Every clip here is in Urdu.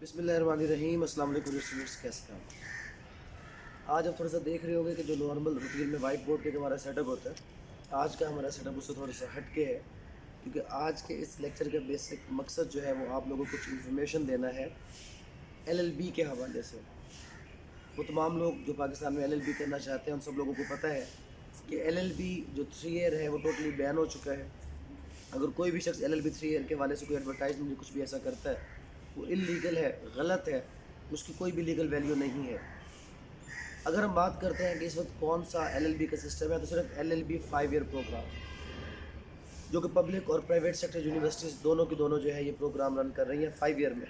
بسم اللہ الرحمن الرحیم۔ السلام علیکم اسٹوڈنٹس، کیسے ہیں آپ؟ آج آپ تھوڑا سا دیکھ رہے ہوں گے کہ جو نارمل روٹین میں وائٹ بورڈ کے ہمارا سیٹ اپ ہوتا ہے، آج کا ہمارا سیٹ اپ اس سے تھوڑا سا ہٹ کے ہے، کیونکہ آج کے اس لیکچر کا بیسک مقصد جو ہے وہ آپ لوگوں کو کچھ انفارمیشن دینا ہے LLB کے حوالے سے۔ وہ تمام لوگ جو پاکستان میں LLB کرنا چاہتے ہیں ان سب لوگوں کو پتہ ہے کہ LLB جو 3 ایئر ہے وہ ٹوٹلی بین ہو چکا ہے۔ اگر کوئی بھی شخص LLB 3 ایئر کے حوالے سے کوئی ایڈورٹائزمنٹ کچھ بھی ایسا کرتا ہے وہ انلیگل ہے، غلط ہے، اس کی کوئی بھی لیگل ویلیو نہیں ہے۔ اگر ہم بات کرتے ہیں کہ اس وقت کون سا LLB کا سسٹم ہے، تو صرف LLB 5 ایئر پروگرام، جو کہ پبلک اور پرائیویٹ سیکٹر یونیورسٹیز دونوں کی دونوں جو ہے یہ پروگرام رن کر رہی ہیں 5 ایئر میں۔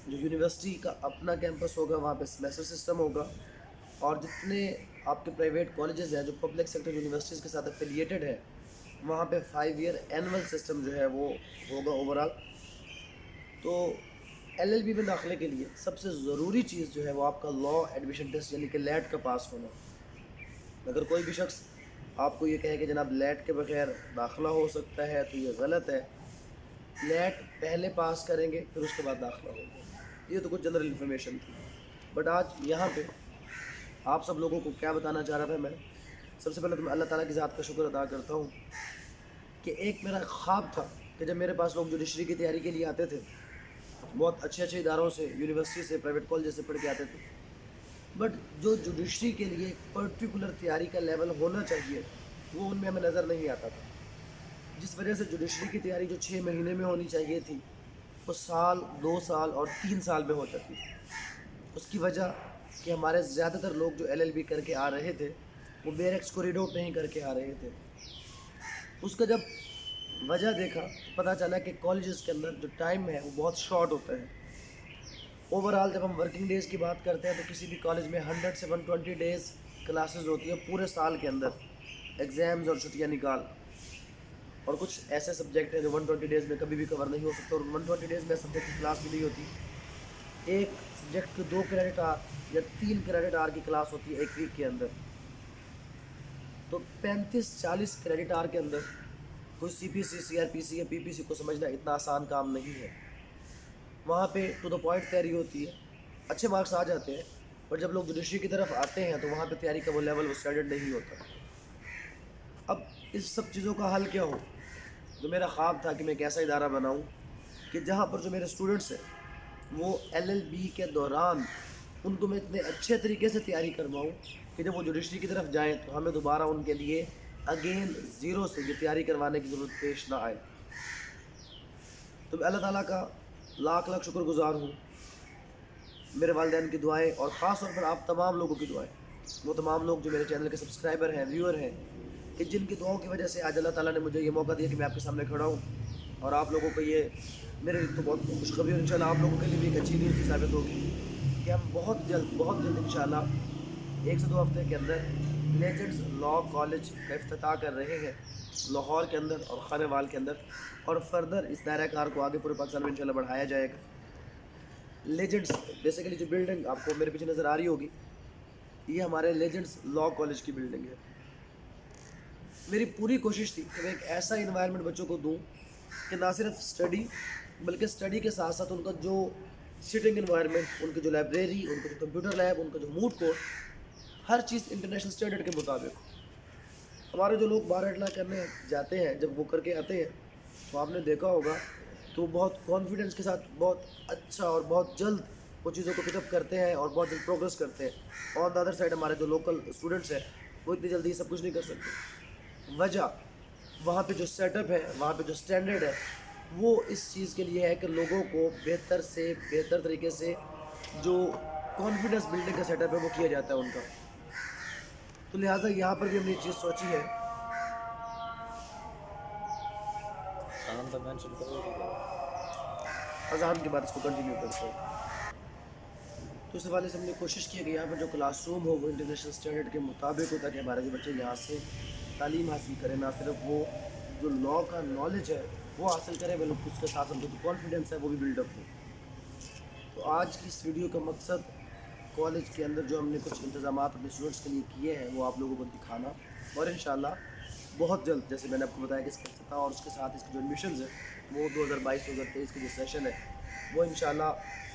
جو یونیورسٹی کا اپنا کیمپس ہوگا وہاں پہ سیمیسٹر سسٹم ہوگا، اور جتنے آپ کے پرائیویٹ کالجز ہیں جو پبلک سیکٹر یونیورسٹیز کے ساتھ افیلیٹڈ ہے وہاں پہ 5 ایئر اینول سسٹم جو ہے وہ ہوگا اوورال۔ تو LLB میں داخلے کے لیے سب سے ضروری چیز جو ہے وہ آپ کا لا ایڈمیشن ٹیسٹ یعنی کہ لیٹ کا پاس ہونا۔ اگر کوئی بھی شخص آپ کو یہ کہے کہ جناب لیٹ کے بغیر داخلہ ہو سکتا ہے تو یہ غلط ہے۔ لیٹ پہلے پاس کریں گے پھر اس کے بعد داخلہ ہوگا۔ یہ تو کچھ جنرل انفارمیشن تھی، بٹ آج یہاں پہ آپ سب لوگوں کو کیا بتانا چاہ رہا تھا میں، سب سے پہلے تو میں اللہ تعالیٰ کی ذات کا شکر ادا کرتا ہوں کہ ایک میرا خواب تھا کہ جب میرے پاس لوگ جوڈیشری کی تیاری کے لیے آتے تھے، بہت اچھے اداروں سے، یونیورسٹی سے، پرائیویٹ کالج سے پڑھ کے آتے تھے، بٹ جو جوڈیشری کے لیے ایک پرٹیکولر تیاری کا لیول ہونا چاہیے وہ ان میں ہمیں نظر نہیں آتا تھا، جس وجہ سے جوڈیشری کی تیاری جو 6 مہینے میں ہونی چاہیے تھی وہ سال، 2 سال اور 3 سال میں ہو جاتی تھی۔ اس کی وجہ کہ ہمارے زیادہ تر لوگ جو LLB کر کے آ رہے تھے وہ بیریکس کو ریڈ آؤٹ نہیں کر کے آ رہے تھے۔ اس کا جب وجہ دیکھا تو پتہ چلا کہ کالجز کے اندر جو ٹائم ہے وہ بہت شارٹ ہوتا ہے۔ اوورال جب ہم ورکنگ ڈیز کی بات کرتے ہیں تو کسی بھی کالج میں 100 سے 120 ڈیز کلاسز ہوتی ہیں پورے سال کے اندر، ایگزامز اور چھٹیاں نکال، اور کچھ ایسے سبجیکٹ ہیں جو 120 ڈیز میں کبھی بھی کور نہیں ہو سکتے، اور 120 ڈیز میں سبجیکٹ کی کلاس بھی نہیں ہوتی۔ ایک سبجیکٹ کے 2 کریڈٹ آر یا 3 کریڈٹ آر کی کلاس ہوتی ہے ایک ویک کے اندر، تو 35-40 کریڈٹ آر کے اندر کوئی CPC، CRPC یا PPC کو سمجھنا اتنا آسان کام نہیں ہے۔ وہاں پہ ٹو دا پوائنٹ تیاری ہوتی ہے، اچھے مارکس آ جاتے ہیں، پر جب لوگ جوڈیشری کی طرف آتے ہیں تو وہاں پہ تیاری کا وہ لیول، وہ اسٹینڈرڈ نہیں ہوتا۔ اب اس سب چیزوں کا حل کیا ہو؟ جو میرا خواب تھا کہ میں ایک ایسا ادارہ بناؤں کہ جہاں پر جو میرے اسٹوڈنٹس ہیں وہ LLB کے دوران ان کو میں اتنے اچھے طریقے سے تیاری کرواؤں کہ جب وہ جوڈیشری کی طرف جائیں تو ہمیں دوبارہ ان کے لیے اگین زیرو سے یہ تیاری کروانے کی ضرورت پیش نہ آئے۔ تو میں اللہ تعالیٰ کا لاکھ لاکھ شکر گزار ہوں، میرے والدین کی دعائیں اور خاص طور پر آپ تمام لوگوں کی دعائیں، وہ تمام لوگ جو میرے چینل کے سبسکرائبر ہیں، ویور ہیں، کہ جن کی دعاؤں کی وجہ سے آج اللہ تعالیٰ نے مجھے یہ موقع دیا کہ میں آپ کے سامنے کھڑا ہوں، اور آپ لوگوں کو یہ میرے لیے تو بہت خوشخبری، اور انشاءاللہ آپ لوگوں کے لیے بھی ایک اچھی نیوز ثابت ہوگی کہ ہم بہت جلد انشاءاللہ 1 سے 2 ہفتے کے اندر لیجنڈز لا کالج کا افتتاح کر رہے ہیں لاہور کے اندر اور خانہ وال کے اندر، اور فردر اس دائرہ کار کو آگے پورے پاکستان میں انشاءاللہ بڑھایا جائے گا۔ لیجنڈز بیسیکلی جو بلڈنگ آپ کو میرے پیچھے نظر آ رہی ہوگی، یہ ہمارے لیجنڈز لا کالج کی بلڈنگ ہے۔ میری پوری کوشش تھی کہ میں ایک ایسا انوائرمنٹ بچوں کو دوں کہ نہ صرف اسٹڈی بلکہ اسٹڈی کے ساتھ ساتھ ان کا جو سٹنگ انوائرمنٹ، ان کی جو لائبریری، ان کا جو کمپیوٹر لیب، ان کا جو موڈ کورٹ، ہر چیز انٹرنیشنل اسٹینڈرڈ کے مطابق ہو۔ ہمارے جو لوگ بار اٹلا کرنے جاتے ہیں جب وہ کر کے آتے ہیں تو آپ نے دیکھا ہوگا تو وہ بہت کانفیڈنس کے ساتھ بہت اچھا اور بہت جلد وہ چیزوں کو پک اپ کرتے ہیں اور بہت جلد پروگریس کرتے ہیں، اور ادر سائڈ ہمارے جو لوکل اسٹوڈنٹس ہیں وہ اتنی جلدی سب کچھ نہیں کر سکتے۔ وجہ وہاں پہ جو سیٹ اپ ہے، وہاں پہ جو اسٹینڈرڈ ہے، وہ اس چیز کے لیے ہے کہ لوگوں کو بہتر سے بہتر طریقے سے جو کانفیڈنس بلڈنگ کا سیٹ اپ ہے وہ کیا جاتا ہے ان کا۔ تو لہٰذا یہاں پر بھی ہم نے یہ چیز سوچی ہے۔ اذان کے بعد اس کو کنٹینیو کرتے ہیں۔ تو اس حوالے سے ہم نے کوشش کی ہے کہ یہاں پر جو کلاس روم ہو وہ انٹرنیشنل اسٹینڈرڈ کے مطابق ہو، تاکہ ہمارے جو بچے یہاں سے تعلیم حاصل کریں، نہ صرف وہ جو لا کا نالج ہے وہ حاصل کریں بلکہ اس کے ساتھ ساتھ جو کانفیڈنس ہے وہ بھی بلڈ اپ ہو۔ تو آج کی اس ویڈیو کا مقصد کالج کے اندر جو ہم نے کچھ انتظامات اپنے اسٹوڈنٹس کے لیے کیے ہیں وہ آپ لوگوں کو دکھانا، اور انشاءاللہ بہت جلد، جیسے میں نے آپ کو بتایا کہ اس کا افتتاح اور اس کے ساتھ اس کے جو ایڈمیشنز ہیں وہ 2022-2023 کے جو سیشن ہے وہ انشاءاللہ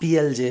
PLJ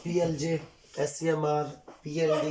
PLJ, SCMR, PLD,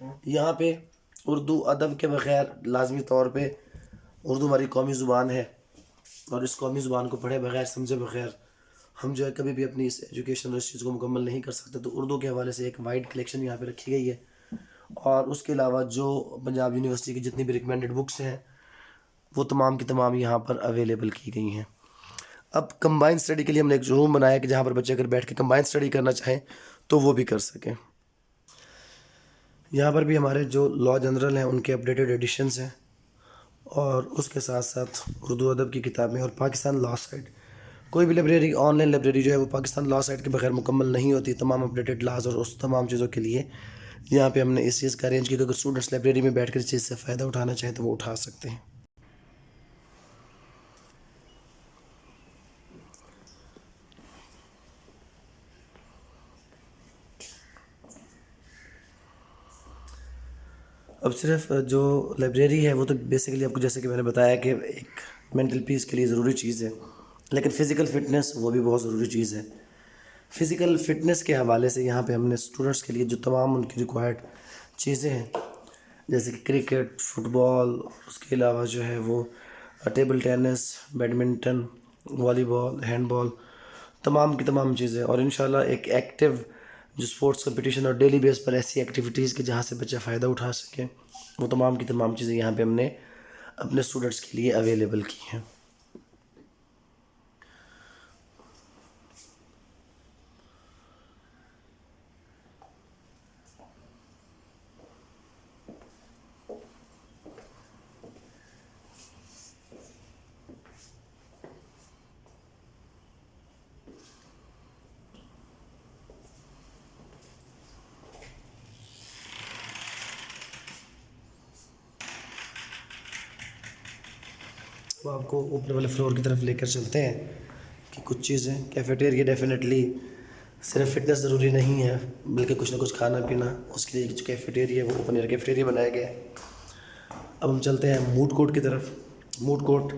یہاں پہ اردو ادب کے بغیر لازمی طور پہ اردو ہماری قومی زبان ہے، اور اس قومی زبان کو پڑھے بغیر سمجھے بغیر ہم جو ہے کبھی بھی اپنی اس ایجوکیشن اور اس چیز کو مکمل نہیں کر سکتے. تو اردو کے حوالے سے ایک وائڈ کلیکشن یہاں پہ رکھی گئی ہے، اور اس کے علاوہ جو پنجاب یونیورسٹی کی جتنی بھی ریکمینڈڈ بکس ہیں وہ تمام کی تمام یہاں پر اویلیبل کی گئی ہیں. اب کمبائن اسٹڈی کے لیے ہم نے ایک روم بنایا کہ جہاں پر بچے اگر بیٹھ کے کمبائن اسٹڈی کرنا چاہیں تو وہ بھی کر سکیں. یہاں پر بھی ہمارے جو لا جنرل ہیں ان کے اپڈیٹڈ ایڈیشنز ہیں، اور اس کے ساتھ ساتھ اردو ادب کی کتابیں اور پاکستان لا سائٹ. کوئی بھی لائبریری، آن لائن لائبریری جو ہے وہ پاکستان لا سائٹ کے بغیر مکمل نہیں ہوتی. تمام اپڈیٹڈ لاز اور اس تمام چیزوں کے لیے یہاں پہ ہم نے اس چیز کا ارینج کیا کہ اگر اسٹوڈنٹس لائبریری میں بیٹھ کر اس چیز سے فائدہ اٹھانا چاہیں تو وہ اٹھا سکتے ہیں. اب صرف جو لائبریری ہے وہ تو بیسیکلی آپ کو جیسے کہ میں نے بتایا کہ ایک مینٹل پیس کے لیے ضروری چیز ہے، لیکن فزیکل فٹنس وہ بھی بہت ضروری چیز ہے. فزیکل فٹنس کے حوالے سے یہاں پہ ہم نے اسٹوڈنٹس کے لیے جو تمام ان کی ریکوائرڈ چیزیں ہیں جیسے کہ کرکٹ، فٹ بال، اس کے علاوہ جو ہے وہ ٹیبل ٹینس، بیڈمنٹن، والی بال، ہینڈ بال، تمام کی تمام چیزیں، اور انشاءاللہ ایک ایکٹیو جو اسپورٹس کمپٹیشن اور ڈیلی بیس پر ایسی ایکٹیویٹیز کے جہاں سے بچہ فائدہ اٹھا سکیں، وہ تمام کی تمام چیزیں یہاں پہ ہم نے اپنے اسٹوڈنٹس کے لیے اویلیبل کی ہیں. وہ آپ کو اوپر والے فلور کی طرف لے کر چلتے ہیں کہ کچھ چیزیں کیفیٹیریا ڈیفینیٹلی صرف فٹنس ضروری نہیں ہے بلکہ کچھ نہ کچھ کھانا پینا، اس کے لیے جو کیفیٹیریا ہے وہ اوپن ایئر کیفیٹیریا بنایا گیا ہے. اب ہم چلتے ہیں موڈ کورٹ کی طرف. موڈ کورٹ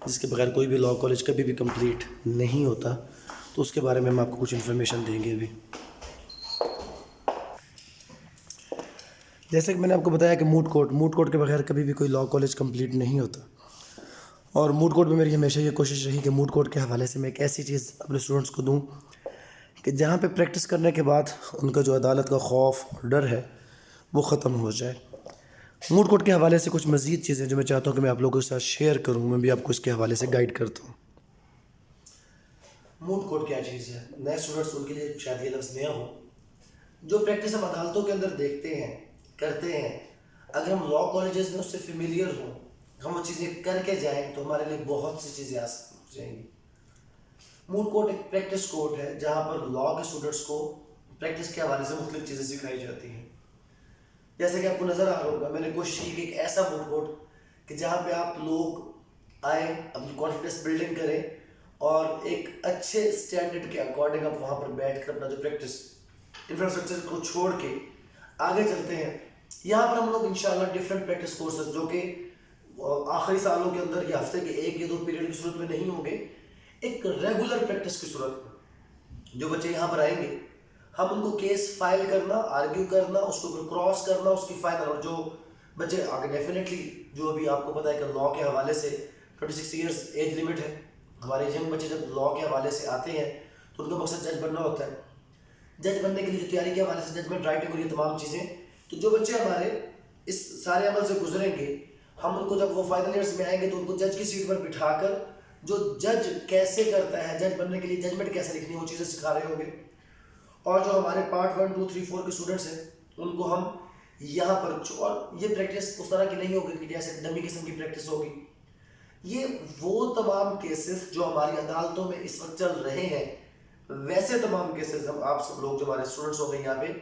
جس کے بغیر کوئی بھی لا کالج کبھی بھی کمپلیٹ نہیں ہوتا، تو اس کے بارے میں ہم آپ کو کچھ انفارمیشن دیں گے ابھی. جیسے کہ میں نے آپ کو بتایا کہ موڈ کورٹ کے بغیر کبھی بھی کوئی لا کالج کمپلیٹ نہیں ہوتا، اور موڈ کورٹ میں میری ہمیشہ یہ کوشش رہی کہ موڈ کورٹ کے حوالے سے میں ایک ایسی چیز اپنے اسٹوڈنٹس کو دوں کہ جہاں پہ پریکٹس کرنے کے بعد ان کا جو عدالت کا خوف اور ڈر ہے وہ ختم ہو جائے. موڈ کورٹ کے حوالے سے کچھ مزید چیزیں جو میں چاہتا ہوں کہ میں آپ لوگوں کے ساتھ شیئر کروں، میں بھی آپ کو اس کے حوالے سے گائیڈ کرتا ہوں. موڈ کورٹ کیا چیز ہے؟ نئے اسٹوڈنٹس ان کے لیے شاید یہ لفظ نیا ہو. جو پریکٹس ہم عدالتوں کے اندر دیکھتے ہیں، کرتے ہیں، اگر ہم لا کالجز میں اس سے فیملیئر ہوں، ہم وہ چیزیں کر کے جائیں تو ہمارے لیے بہت سی چیزیں آسان ہو جائیں گی. موڈ کورٹ ایک پریکٹس کورٹ ہے جہاں پر لا کے اسٹوڈنٹس کو پریکٹس کے حوالے سے مختلف چیزیں سکھائی جاتی ہیں. جیسے کہ آپ کو نظر آ رہا ہوگا میں نے کوشش کی کہ ایک ایسا موڈ کورٹ کہ جہاں پہ آپ لوگ آئیں، اپنی کانفیڈنس بلڈنگ کریں، اور ایک اچھے اسٹینڈرڈ کے اکارڈنگ آپ وہاں پر بیٹھ کر اپنا جو پریکٹس انفراسٹرکچر کو چھوڑ کے آگے چلتے ہیں. یہاں پر ہم لوگ انشاءاللہ ڈفرینٹ پریکٹس کورسز جو کہ آخری سالوں کے اندر یا ہفتے کے 1 یا 2 پیریڈ کی صورت میں نہیں ہوں گے، ایک ریگولر پریکٹس کی صورت میں جو بچے یہاں پر آئیں گے ہم ان کو کیس فائل کرنا، آرگیو کرنا، اس کو کراس کرنا، اس کی فائنل، اور جو بچے آگے ڈیفینیٹلی جو ابھی آپ کو پتہ ہے کہ لا کے حوالے سے 26 ایئرس ایج لمٹ ہے. ہمارے ینگ بچے جب لا کے حوالے سے آتے ہیں تو ان کا مقصد جج بننا ہوتا ہے. جج بننے کے لیے جو تیاری کے حوالے سے ججمنٹ رائٹنگ اور یہ تمام چیزیں، تو جو بچے ہمارے اس سارے عمل سے گزریں گے ہم ان کو جب وہ فائنل ایئرس میں آئیں گے تو ان کو جج کی سیٹ پر بٹھا کر جو جج کیسے کرتا ہے، جج بننے کے لیے ججمنٹ کیسے لکھنی ہے، وہ چیزیں سکھا رہے ہوں گے. اور جو ہمارے پارٹ 1 2 3 4 کے اسٹوڈنٹس ہیں ان کو ہم یہاں پر، اور یہ پریکٹس اس طرح کی نہیں ہوگی کہ جیسے ڈمی قسم کی پریکٹس ہوگی. یہ وہ تمام کیسز جو ہماری عدالتوں میں اس وقت چل رہے ہیں، ویسے تمام کیسز ہم آپ سب لوگ جو ہمارے اسٹوڈنٹس ہو گئے یہاں پہ،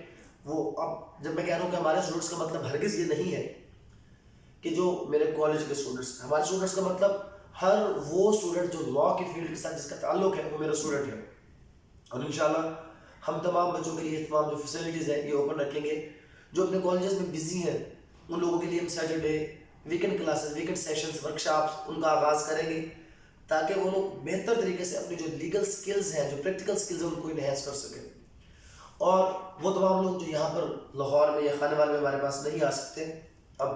وہ اب جب میں کہہ رہا ہوں کہ ہمارے اسٹوڈنٹس کا مطلب ہرگز یہ نہیں ہے کہ جو میرے کالج کے اسٹوڈنٹس، ہمارے اسٹوڈنٹس کا مطلب ہر وہ اسٹوڈنٹ جو لا کی فیلڈ کے ساتھ جس کا تعلق ہے وہ میرا اسٹوڈنٹ ہے. اور انشاءاللہ ہم تمام بچوں کے لیے تمام جو فیسلٹیز ہیں یہ اوپن رکھیں گے. جو اپنے کالجز میں بزی ہیں ان لوگوں کے لیے ہم Saturday, weekend classes, weekend sessions, workshops ان کا آغاز کریں گے تاکہ وہ لوگ بہتر طریقے سے اپنی جو لیگل سکلز ہیں، جو پریکٹیکل سکلز ہیں ان کو انہینس کر سکیں. اور وہ تمام لوگ جو یہاں پر لاہور میں یا خانے والے میں ہمارے پاس نہیں آ سکتے، اب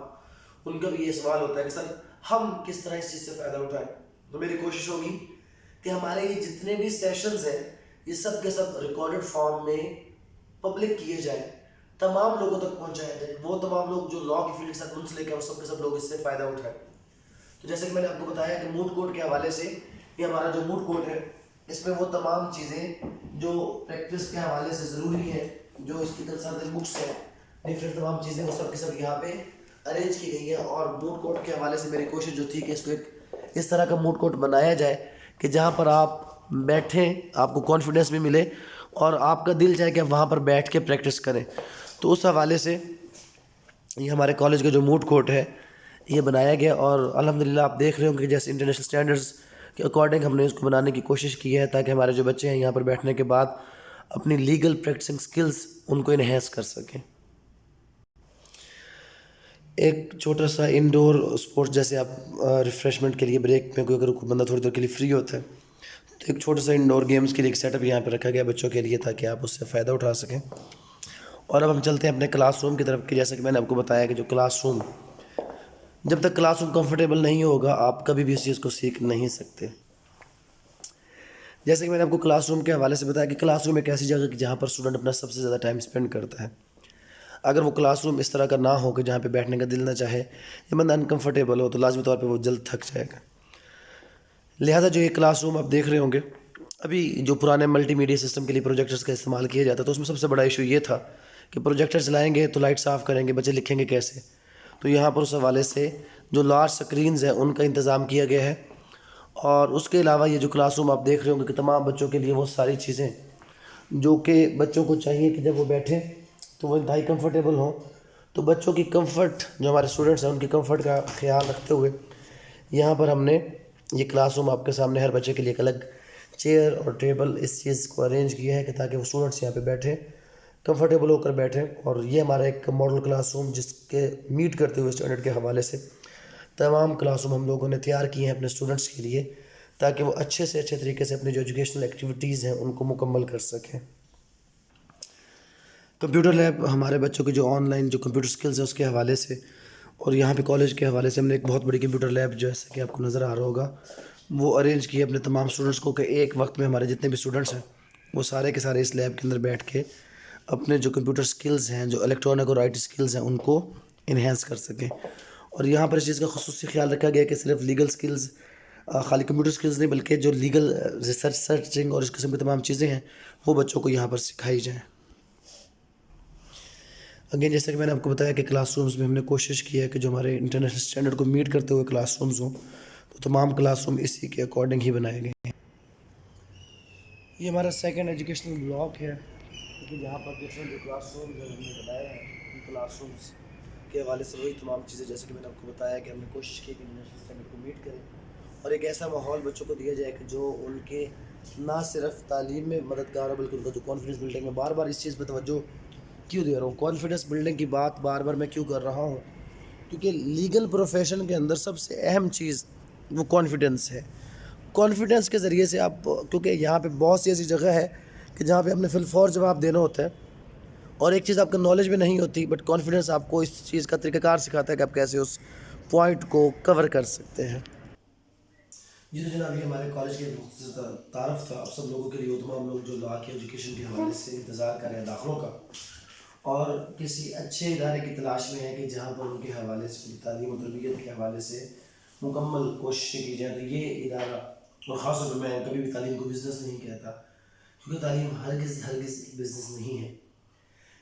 ان کا بھی یہ سوال ہوتا ہے کہ سر ہم کس طرح اس چیز سے فائدہ اٹھائیں. تو میری کوشش ہوگی کہ ہمارے یہ جتنے بھی سیشنز ہیں یہ سب کے سب ریکارڈڈ فارم میں پبلک کیے جائیں، تمام لوگوں تک پہنچایا جائے. وہ تمام لوگ جو لا کی فیلڈ کے ساتھ منسلک ہیں وہ سب کے سب لوگ اس سے فائدہ اٹھائیں. تو جیسے کہ میں نے آپ کو بتایا کہ موڈ کورٹ کے حوالے سے یہ ہمارا جو موڈ کورٹ ہے اس میں وہ تمام چیزیں جو پریکٹس کے حوالے سے ضروری ہے، جو اس کی کنسلٹنٹ بکس ہیں، ڈفرینٹ تمام چیزیں وہ سب کے سب یہاں پہ ارینج کی گئی ہیں. اور موڈ کورٹ کے حوالے سے میری کوشش جو تھی کہ اس کو ایک اس طرح کا موڈ کورٹ بنایا جائے کہ جہاں پر آپ بیٹھیں، آپ کو کانفیڈنس بھی ملے اور آپ کا دل چاہے کہ آپ وہاں پر بیٹھ کے پریکٹس کریں. تو اس حوالے سے یہ ہمارے کالج کا جو موڈ کورٹ ہے یہ بنایا گیا، اور الحمدللہ آپ دیکھ رہے ہوں کہ جیسے انٹرنیشنل اسٹینڈرڈز کے اکارڈنگ ہم نے اس کو بنانے کی کوشش کی ہے تاکہ ہمارے جو بچے ہیں یہاں پر بیٹھنے کے بعد اپنی لیگل پریکٹسنگ سکلز ان کو انہینس کر سکیں. ایک چھوٹا سا انڈور اسپورٹس، جیسے آپ ریفریشمنٹ کے لیے بریک میں کوئی اگر بندہ تھوڑی دیر کے لیے فری ہوتا ہے تو ایک چھوٹا سا انڈور گیمز کے لیے ایک سیٹ اپ یہاں پہ رکھا گیا بچوں کے لیے تاکہ آپ اس سے فائدہ اٹھا سکیں. اور اب ہم چلتے ہیں اپنے کلاس روم کی طرف کہ جیسا کہ میں نے آپ کو بتایا کہ جو کلاس روم، جب تک کلاس روم کمفرٹیبل نہیں ہوگا آپ کبھی بھی اس چیز کو سیکھ نہیں سکتے. جیسے کہ میں نے آپ کو کلاس روم کے حوالے سے بتایا کہ کلاس روم ایک ایسی جگہ کہ جہاں پر اسٹوڈنٹ اپنا سب سے زیادہ ٹائم اسپینڈ کرتا ہے. اگر وہ کلاس روم اس طرح کا نہ ہو کہ جہاں پہ بیٹھنے کا دل نہ چاہے یا بندہ انکمفرٹیبل ہو تو لازمی طور پہ وہ جلد تھک جائے گا. لہٰذا جو یہ کلاس روم آپ دیکھ رہے ہوں گے، ابھی جو پرانے ملٹی میڈیا سسٹم کے لیے پروجیکٹرز کا استعمال کیا جاتا ہے تو اس میں سب سے بڑا ایشو یہ تھا کہ پروجیکٹر چلائیں گے تو لائٹ صاف کریں گے، بچے لکھیں گے کیسے. تو یہاں پر اس حوالے سے جو لارج سکرینز ہیں ان کا انتظام کیا گیا ہے. اور اس کے علاوہ یہ جو کلاس روم آپ دیکھ رہے ہوں گے کہ تمام بچوں کے لیے وہ ساری چیزیں جو کہ بچوں کو چاہیے کہ جب وہ بیٹھیں تو وہ انتہائی کمفرٹیبل ہوں. تو بچوں کی کمفرٹ، جو ہمارے اسٹوڈنٹس ہیں ان کی کمفرٹ کا خیال رکھتے ہوئے یہاں پر ہم نے یہ کلاس روم آپ کے سامنے ہر بچے کے لیے ایک الگ چیئر اور ٹیبل اس چیز کو ارینج کیا ہے کہ تاکہ وہ اسٹوڈنٹس یہاں پہ بیٹھیں، کمفرٹیبل ہو کر بیٹھیں. اور یہ ہمارا ایک ماڈل کلاس روم جس کے میٹ کرتے ہوئے اسٹینڈرڈ کے حوالے سے تمام کلاس روم ہم لوگوں نے تیار کیے ہیں اپنے اسٹوڈنٹس کے لیے تاکہ وہ اچھے سے اچھے طریقے سے اپنے جو ایجوکیشنل ایکٹیویٹیز ہیں ان کو مکمل کر سکیں. کمپیوٹر لیب ہمارے بچوں کے جو آن لائن جو کمپیوٹر سکلز ہیں اس کے حوالے سے، اور یہاں پہ کالج کے حوالے سے ہم نے ایک بہت بڑی کمپیوٹر لیب جو ہے کہ آپ کو نظر آ رہا ہوگا وہ ارینج کی ہے اپنے تمام اسٹوڈنٹس کو کہ ایک وقت میں ہمارے جتنے بھی اسٹوڈنٹس ہیں وہ سارے کے سارے اس لیب کے اندر بیٹھ کے اپنے جو کمپیوٹر سکلز ہیں، جو الیکٹرانک اور آئی ٹی سکلز ہیں ان کو انہینس کر سکیں. اور یہاں پر اس چیز کا خصوصی خیال رکھا گیا کہ صرف لیگل سکلز، خالی کمپیوٹر سکلز نہیں بلکہ جو لیگل ریسرچ سرچنگ اور اس قسم کی تمام چیزیں ہیں وہ بچوں کو یہاں پر سکھائی جائیں. اگین جیسا کہ میں نے آپ کو بتایا کہ کلاس رومز میں ہم نے کوشش کی ہے کہ جو ہمارے انٹرنیشنل اسٹینڈرڈ کو میٹ کرتے ہوئے کلاس رومز ہوں، تو تمام کلاس روم اسی کے اکارڈنگ ہی بنائے گئے ہیں. یہ ہمارا سیکنڈ ایجوکیشنل بلاک ہے کہ جہاں پر ڈفرینٹ جو کلاس رومز ہم نے بنائے ہیں ان کلاس رومز کے حوالے سے وہی تمام چیزیں جیسے کہ میں نے آپ کو بتایا کہ ہم نے کوشش کی کہ انٹرنیشنل اسٹینڈرڈ کو میٹ کریں اور ایک ایسا ماحول بچوں کو دیا جائے کہ جو ان کے نہ صرف تعلیم میں مددگار ہو بلکہ ان کا جو کانفیڈنس بلڈنگ میں بار بار اس چیز پہ توجہ کیوں دے رہا ہوں، کانفیڈنس بلڈنگ کی بات بار بار میں کیوں کر رہا ہوں، کیونکہ لیگل پروفیشن کے اندر سب سے اہم چیز وہ کانفیڈنس ہے. کانفیڈنس کے ذریعے سے آپ، کیونکہ یہاں پہ بہت سی ایسی جگہ ہے کہ جہاں پہ اپنے فی الفور جواب دینا ہوتا ہے اور ایک چیز آپ کا نالج میں نہیں ہوتی، بٹ کانفیڈنس آپ کو اس چیز کا طریقہ کار سکھاتا ہے کہ آپ کیسے اس پوائنٹ کو کور کر سکتے ہیں. جی تو جناب یہ ہمارے کالج کے مختصر تعارف تھا. آپ سب لوگوں کے لیے، تمام لوگ جو لا کی ایجوکیشن کے حوالے سے انتظار کر رہے ہیں داخلوں کا اور کسی اچھے ادارے کی تلاش میں ہے کہ جہاں پر ان کے حوالے سے تعلیم و تربیت کے حوالے سے مکمل کوششیں کی جائیں، تو یہ ادارہ، اور خاص طور پہ میں کبھی بھی تعلیم کو بزنس نہیں کہتا کیونکہ تعلیم ہرگز بزنس نہیں ہے.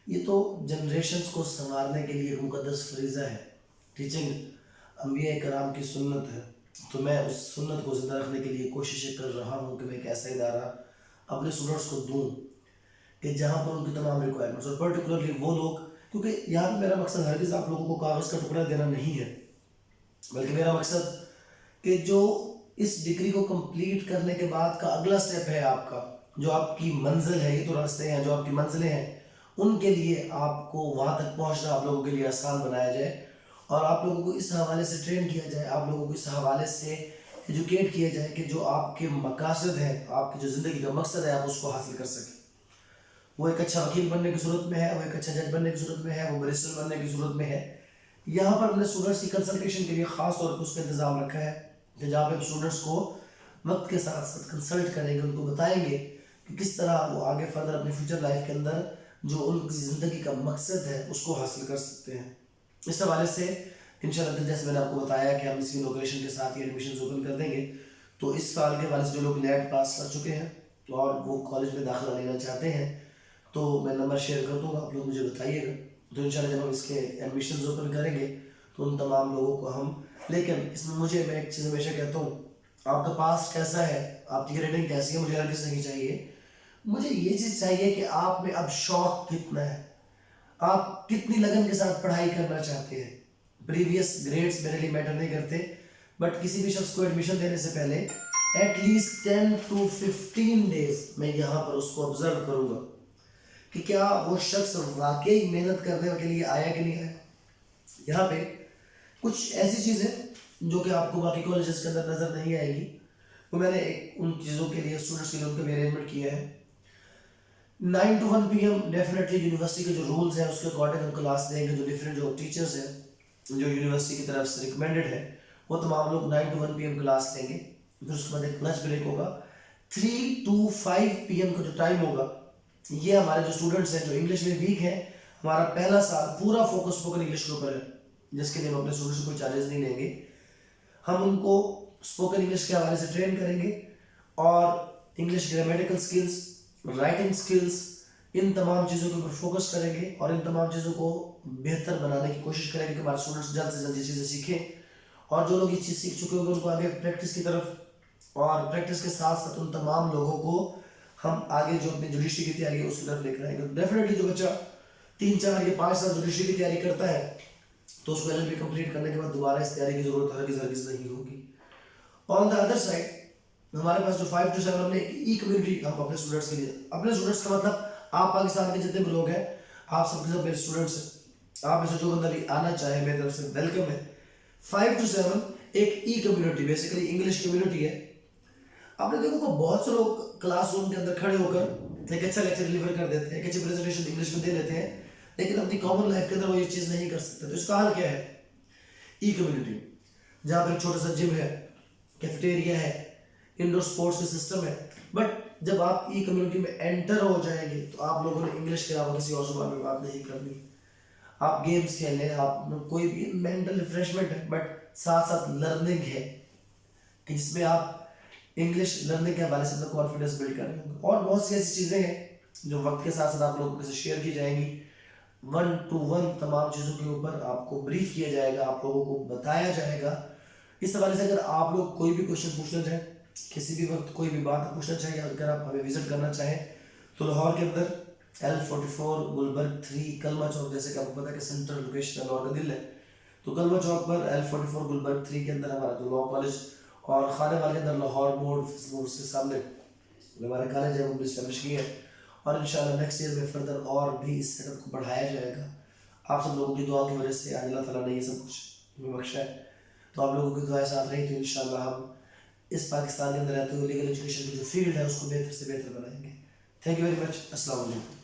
یہ تو جنریشنز کو سنوارنے کے لیے ایک مقدس فریضہ ہے. ٹیچنگ انبیاء کرام کی سنت ہے، تو میں اس سنت کو زندہ رکھنے کے لیے کوششیں کر رہا ہوں کہ میں ایک ایسا ادارہ اپنے اسٹوڈنٹس کو دوں کہ جہاں پر ان کی تمام ریکوائرمنٹس، اور پرٹیکولرلی وہ لوگ، کیونکہ یہاں پہ میرا مقصد ہرگز آپ لوگوں کو کاغذ کا ٹکڑا دینا نہیں ہے، بلکہ میرا مقصد کہ جو اس ڈگری کو کمپلیٹ کرنے کے بعد کا اگلا سٹیپ ہے آپ کا، جو آپ کی منزل ہے، یہ تو راستے ہیں جو آپ کی منزلیں ہیں، ان کے لیے آپ کو وہاں تک پہنچنا آپ لوگوں کے لیے آسان بنایا جائے اور آپ لوگوں کو اس حوالے سے ٹرین کیا جائے، آپ لوگوں کو اس حوالے سے ایجوکیٹ کیا جائے کہ جو آپ کے مقاصد ہیں، آپ کی جو زندگی کا مقصد ہے، آپ اس کو حاصل کر سکیں. وہ ایک اچھا وکیل بننے کی صورت میں ہے, وہ ایک اچھا جج بننے کی صورت میں ہے, وہ بریسٹر بننے کی صورت میں ہے. یہاں پر ہم نے اسٹوڈنٹس کی کنسلٹیشن کے لیے خاص طور پر اس کا انتظام رکھا ہے کہ جہاں پہ اسٹوڈنٹس کو وقت کے ساتھ ساتھ کنسلٹ کریں گے, ان کو بتائیں گے کہ کس طرح وہ آگے فردر اپنی فیوچر لائف کے اندر جو ان کی زندگی کا مقصد ہے اس کو حاصل کر سکتے ہیں. اس حوالے سے انشاءاللہ جیسے میں نے آپ کو بتایا کہ ہم اس کی لوکیشن کے ساتھ یہ ایڈمیشنز اوپن کر دیں گے, تو اس سال کے حوالے سے جو لوگ نیٹ پاس کر چکے ہیں اور وہ کالج میں داخلہ لینا چاہتے ہیں تو میں نمبر شیئر کر دوں گا, آپ لوگ مجھے بتائیے گا. تو انشاءاللہ جب ہم اس کے ایڈمیشنز اوپن کریں گے تو ان تمام لوگوں کو ہم, لیکن اس میں میں ایک چیز ہمیشہ کہتا ہوں, آپ کا پاس کیسا ہے, آپ کی گریڈنگ کیسی ہے, مجھے ہر چیز نہیں چاہیے. مجھے یہ چیز چاہیے کہ آپ میں اب شوق کتنا ہے, آپ کتنی لگن کے ساتھ پڑھائی کرنا چاہتے ہیں. پریویس گریڈز میرے لیے میٹر نہیں کرتے, بٹ کسی بھی شخص کو ایڈمیشن دینے سے پہلے ایٹ لیسٹ 10 to 15 days میں یہاں پر اس کو آبزرو کروں گا کہ کیا وہ شخص واقعی محنت کرنے کے لیے آیا کہ نہیں آیا. یہاں پہ کچھ ایسی چیزیں جو کہ آپ کو باقی کالجز کے اندر نظر نہیں آئے گی, وہ میں نے ان چیزوں کے لیے اسٹوڈنٹس کے لیے ان کا بھی ارینجمنٹ کیا ہے. 9 to 1 PM ڈیفینیٹلی یونیورسٹی کے جو رولز ہیں اس کے اکارڈنگ ہم کلاس دیں گے. جو ڈفرینٹ جو ٹیچرز ہیں جو یونیورسٹی کی طرف سے ریکمینڈڈ ہے وہ تمام لوگ 9 to 1 PM کلاس دیں گے. پھر اس کے بعد ایک لنچ بریک ہوگا. 3 to 5 PM کا جو ٹائم ہوگا, یہ ہمارے جو اسٹوڈنٹس ہیں جو انگلش میں ویک ہیں, ہمارا پہلا سال پورا فوکس اسپوکن انگلش کے اوپر ہے, جس کے لیے ہم اپنے اسٹوڈنٹس کو کوئی چارجز نہیں لیں گے. ہم ان کو اسپوکن انگلش کے حوالے سے ٹرین کریں گے اور English grammatical skills, writing skills, ان تمام چیزوں کے اوپر فوکس کریں گے اور ان تمام چیزوں کو بہتر بنانے کی کوشش کریں گے کہ ہمارے اسٹوڈنٹس جلد سے جلد یہ چیزیں سیکھیں, اور جو لوگ یہ چیز سیکھ چکے ہوں گے ان کو آگے پریکٹس کی طرف, اور پریکٹس کے ساتھ ساتھ ان تمام لوگوں کو ہم آگے جو اپنی جوڈیشری کی تیاری ہے اس کی طرف لے کر آئیں گے. ڈیفینیٹلی جو بچہ 3, 4 یا 5 سال جوڈیشری کی تیاری کرتا ہے تو اس کو LLB کمپلیٹ کرنے کے بعد دوبارہ اس تیاری کی ضرورت ہرگز نہیں ہوگی. آن دا ادر سائڈ ہمارے پاس جو 5 to 7 ہم نے ای کمیونٹی ہم اپنے اسٹوڈنٹس کے لیے, اپنے اسٹوڈنٹس کا مطلب آپ پاکستان کے جتنے بھی لوگ ہیں آپ سب کے سب میرے اسٹوڈنٹس ہیں, آپ میں سے جو بندہ بھی آنا چاہے میری طرف سے ویلکم ہے. 5 to 7 ایک ای کمیونٹی, بیسیکلی انگلش کمیونٹی ہے. آپ نے دیکھو کہ بہت سے لوگ کلاس روم کے اندر کھڑے ہو کر ایک اچھا لیکچر ڈلیور کر دیتے ہیں, ایک اچھی پریزنٹیشن انگلش میں دے دیتے ہیں, لیکن اپنی کامن لائف کے اندر وہ یہ چیز نہیں کر سکتے. تو اس کا حل کیا ہے؟ ای کمیونٹی, جہاں پر ایک چھوٹا سا جم ہے, کیفیٹیریا ہے, انڈور سپورٹس کا سسٹم ہے. بٹ جب آپ ای کمیونٹی میں انٹر ہو جائیں گے تو آپ لوگوں نے انگلش کے علاوہ کسی اور زبان میں بات نہیں کرنی. آپ گیمز کھیلیں, آپ کوئی بھی مینٹل ریفریشمنٹ ہے, بٹ ساتھ ساتھ لرننگ ہے کہ جس میں آپ انگلش لرننگ کے حوالے سے اپنا کانفیڈنس بلڈ کریں گے. اور بہت سی ایسی چیزیں ہیں جو وقت کے ساتھ ساتھ آپ لوگوں سے شیئر کی جائیں گی. 1 to 1 تمام چیزوں کے اوپر آپ کو بریف کیا جائے گا, آپ لوگوں کو بتایا جائے گا. اس حوالے سے اگر آپ لوگ کوئی بھی کوشچن پوچھنا چاہیں, کسی بھی وقت کوئی بھی بات پوچھنا چاہیں, اگر آپ ہمیں وزٹ کرنا چاہیں تو لاہور کے اندر L44 گلبرگ 3 کلمہ چوک, جیسے کہ آپ کو پتا ہے کہ سینٹرل لوکیشن لاہور کا دل ہے, تو کلمہ چوک پر L44 گلبرگ 3 کے اندر ہمارا جو لا کالج اور خانے والے کے اندر لاہور موڈ اس کے سامنے ہمارا کالج ہے وہ بھی اسٹیبلش کی ہے. اور انشاءاللہ نیکسٹ ایئر میں فردر اور بھی اس سیٹ اپ کو بڑھایا جائے گا. آپ سب لوگوں کی دعا کی وجہ سے آج اللہ تعالیٰ نے یہ سب کچھ ہمیں بخشا ہے, تو آپ لوگوں کی دعائیں ساتھ رہی تو انشاءاللہ ہم اس پاکستان کے اندر رہتے ہوئے لیگل ایجوکیشن کی جو فیلڈ ہے اس کو بہتر سے بہتر بنائیں گے. Thank you very much. السلام علیکم.